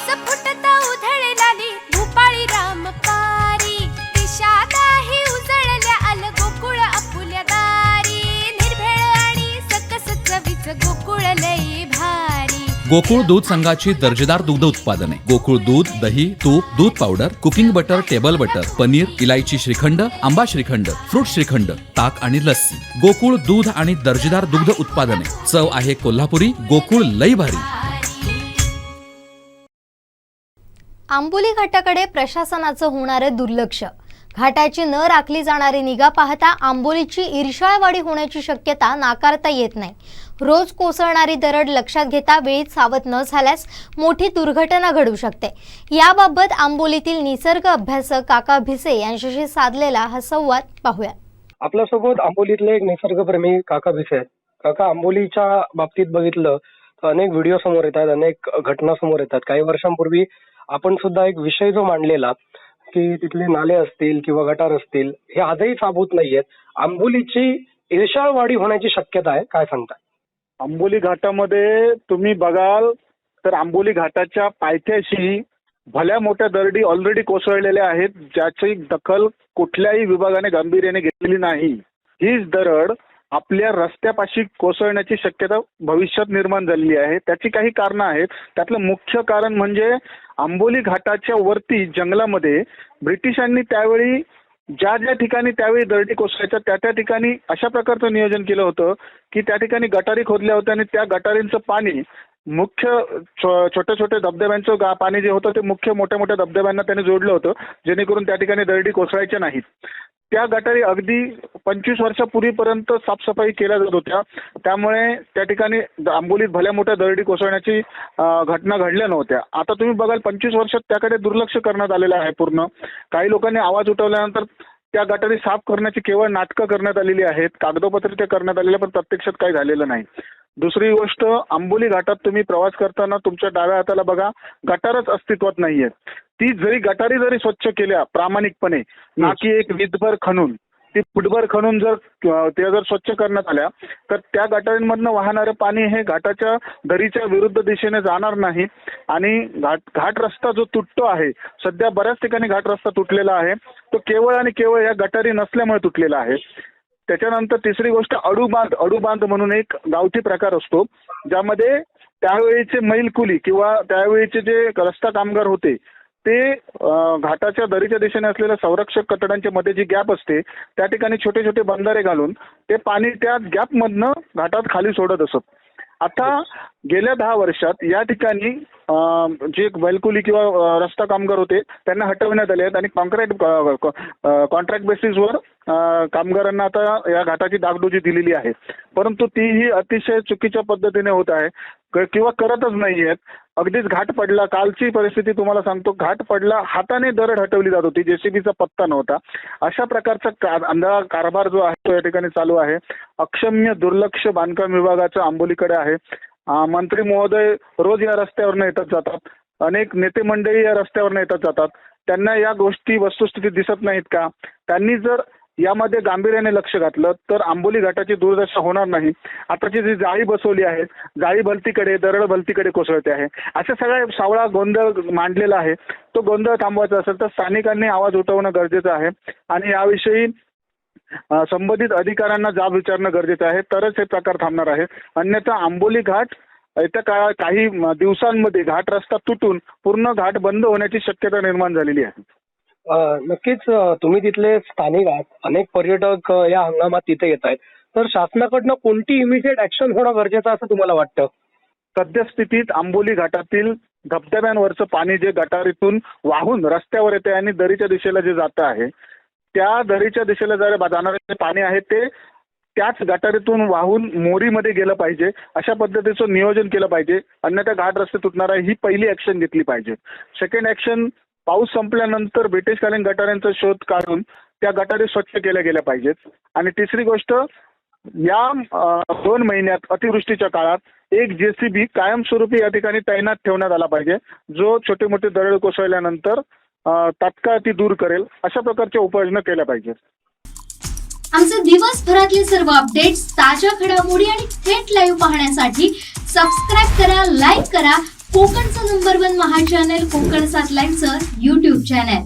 रस फुटता उधळलाली भूपाळी रामपारी दिशादाही उजळल्या आल गोकुळ आपुल्या दारी निर्भेळ आणि सकस चवीच गोकुळ लई भारी। गोकुळ दूध संघाची दर्जेदार दुग्ध उत्पादने गोकुळ दूध, दही, तूप, दूध powder, cooking butter, table butter, paneer, इलायची श्रीखंड, आंबा श्रीखंड, फ्रूट श्रीखंड, ताक आणि लस्सी। गोकुळ दूध आणि दर्जेदार दुग्ध उत्पादने, चव आहे कोल्हापुरी, गोकुळ लई भारी। आंबोली घाटाकडे प्रशासनाचं होणारे दुर्लक्ष, घाटाची न राखली जाणारी निगा पाहता आंबोलीची ईर्ष्याळवाढी होण्याची शक्यता नाकारता येत नाही। रोज कोसळणारी दरड लक्षात घेता वेळीच सावध न झाल्यास मोठी दुर्घटना घडू शकते। याबाबत आंबोलीतील निसर्ग अभ्यासक काका भिसे यांच्याशी साधलेला हा संवाद पाहूया। आपल्यासोबत आंबोलीतले एक निसर्गप्रेमी काका भिसे आहेत। काका, आंबोलीच्या बाबतीत बघितलं तर अनेक व्हिडिओ समोर येतात, अनेक घटना समोर येतात। काही वर्षांपूर्वी आपण सुद्धा एक विषय जो मांडलेला की तिथले नाले असतील किंवा गटार असतील हे आजही साबूत नाहीयेत। आंबोलीची ईर्ष्याळवाढी होण्याची शक्यता आहे, काय सांगताय? आंबोली घाटामध्ये तुम्ही बघाल तर आंबोली घाटाच्या पायथ्याशी भल्या मोठ्या दरडी ऑलरेडी कोसळलेल्या आहेत, ज्याची दखल कुठल्याही विभागाने गांभीर्याने घेतलेली नाही। हीच दरड आपल्या रस्त्यापाशी कोसळण्याची शक्यता भविष्यात निर्माण झालेली आहे। त्याची काही कारणं आहेत। त्यातलं मुख्य कारण म्हणजे आंबोली घाटाच्या वरती जंगलामध्ये ब्रिटिशांनी त्यावेळी ज्या ज्या ठिकाणी त्यावेळी दरडी कोसळायच्या त्या ठिकाणी अशा प्रकारचं नियोजन केलं होतं की त्या ठिकाणी गटारी खोदल्या होत्या आणि त्या गटारींचं पाणी मुख्य छोट्या छोट्या धबधब्यांचं पाणी जे होतं ते मुख्य मोठ्या मोठ्या धबधब्यांना त्यांनी जोडलं होतं, जेणेकरून त्या ठिकाणी दरडी कोसळायच्या नाहीत। त्या गटारी अगदी 25 वर्षापूर्वीपर्यंत साफसफाई केल्या जात होत्या, त्यामुळे त्या ठिकाणी आंबोलीत भल्या मोठ्या दरडी कोसळण्याची घटना घडल्या नव्हत्या। आता तुम्ही बघाल 25 वर्षात त्याकडे दुर्लक्ष करण्यात आलेलं आहे। पूर्ण काही लोकांनी आवाज उठवल्यानंतर त्या गटारी साफ करण्याची केवळ नाटकं करण्यात आलेली आहेत, कागदोपत्री ते करण्यात आलेलं, पण प्रत्यक्षात काही झालेलं नाही। दुसरी गोष्ट, आंबोली घाटात तुम्ही प्रवास करताना तुमच्या डाव्या हाताला बघा गटारच अस्तित्वात नाहीये। ती गटारी जरी स्वच्छ केल्या प्रामाणिकपणे, ना की एक विधभर खणून, ती फुटभर खणून जर त्या जर स्वच्छ करण्यात आल्या तर त्या गटारींमधनं वाहणारं पाणी हे घाटाच्या दरीच्या विरुद्ध दिशेने जाणार नाही आणि घाट रस्ता जो तुटतो आहे, सध्या बऱ्याच ठिकाणी घाट रस्ता तुटलेला आहे, तो केवळ आणि केवळ या गटारी नसल्यामुळे तुटलेला आहे। त्याच्यानंतर तिसरी गोष्ट, अडूबांध म्हणून एक गावठी प्रकार असतो, ज्यामध्ये त्यावेळीचे मैलकुली किंवा त्यावेळीचे जे रस्ता कामगार होते ते घाटाच्या दरीच्या दिशेने असलेल्या संरक्षक कठड्यांच्या मध्ये जी गॅप असते त्या ठिकाणी छोटे छोटे बंधारे घालून ते पाणी त्या गॅपमधनं घाटात खाली सोडत असत। आता गेल्या 10 वर्षात या ठिकाणी जे बैलकुली किंवा रस्ता कामगार होते त्यांना हटवण्यात आले आहेत आणि कॉन्ट्रॅक्ट बेसिसवर कामगारांना आता या घाटाची डागडुजी दिलेली आहे, परंतु तीही अतिशय चुकीच्या पद्धतीने होत आहे किंवा करतच नाहीयेत। अगदीच घाट पडला, कालची परिस्थिती तुम्हाला सांगतो, घाट पडला, हाताने दरड हटवली जात होती, जेसीबीचा पत्ता नव्हता। अशा प्रकारचा आंधळा कारभार जो आहे तो या ठिकाणी चालू आहे। अक्षम्य दुर्लक्ष बांधकाम विभागाचं आंबोलीकडे आहे। मंत्री महोदय रोज या रस्त्यावरनं येतात जातात, अनेक नेते मंडळी या रस्त्यावरनं येतात जातात, त्यांना या गोष्टी वस्तुस्थिती दिसत नाहीत का? त्यांनी जर यामध्ये गांभीर्याने लक्ष घातलं तर आंबोली घाटाची दुर्दशा होणार नाही। आताची जी जाळी बसवली आहे, जाळी भलतीकडे, दरड भलतीकडे कोसळते आहे, अशा सगळा सावळा गोंधळ मांडलेला आहे। तो गोंधळ थांबवायचा असेल तर स्थानिकांनी आवाज उठवणं गरजेचं आहे आणि याविषयी संबंधित अधिकाऱ्यांना जाब विचारणं गरजेचं आहे, तरच हे प्रकार थांबणार आहे। अन्यथा आंबोली घाट येत्या काही दिवसांमध्ये घाट रस्ता तुटून पूर्ण घाट बंद होण्याची शक्यता निर्माण झालेली आहे। नक्कीच तुम्ही तिथले स्थानिक आहात, अनेक पर्यटक या हंगामात तिथे येत आहेत, तर शासनाकडनं कोणती इमिडिएट ऍक्शन होणं गरजेचं असं तुम्हाला वाटतं? सद्यस्थितीत आंबोली घाटातील धबधब्यांवरचं पाणी जे गटारीतून वाहून रस्त्यावर येते आणि दरीच्या दिशेला जे जातं आहे, त्या दरीच्या दिशेला जाणारे जे पाणी आहे ते त्याच गटारीतून वाहून मोरीमध्ये गेलं पाहिजे, अशा पद्धतीचं नियोजन केलं पाहिजे, अन्यथा घाट रस्ते तुटणार आहे, ही पहिली ऍक्शन घेतली पाहिजे। सेकंड ऍक्शन, पाऊस संपल्यानंतर ब्रिटिशकालीन गटारांचा शोध काढून त्या गटारी स्वच्छ केल्या गेल्या पाहिजेत। आणि तिसरी गोष्ट, या 2 महिन्यात अतिवृष्टीच्या काळात एक जेसीबी कायमस्वरूपी या ठिकाणी तैनात ठेवण्यात आला पाहिजे, जो छोटे मोठे दरड कोसळल्यानंतर तात्काळ ती दूर करेल, अशा प्रकारच्या उपाययोजना केल्या पाहिजेत। आमचे दिवसभरातले सर्व अपडेट्स, ताज्या घडामोडी आणि थेट लाईव्ह पाहण्यासाठी सबस्क्राईब करा, लाईक करा, कोकणचं नंबर 1 महा चॅनल कोकण सात लाईनचं YouTube चॅनल.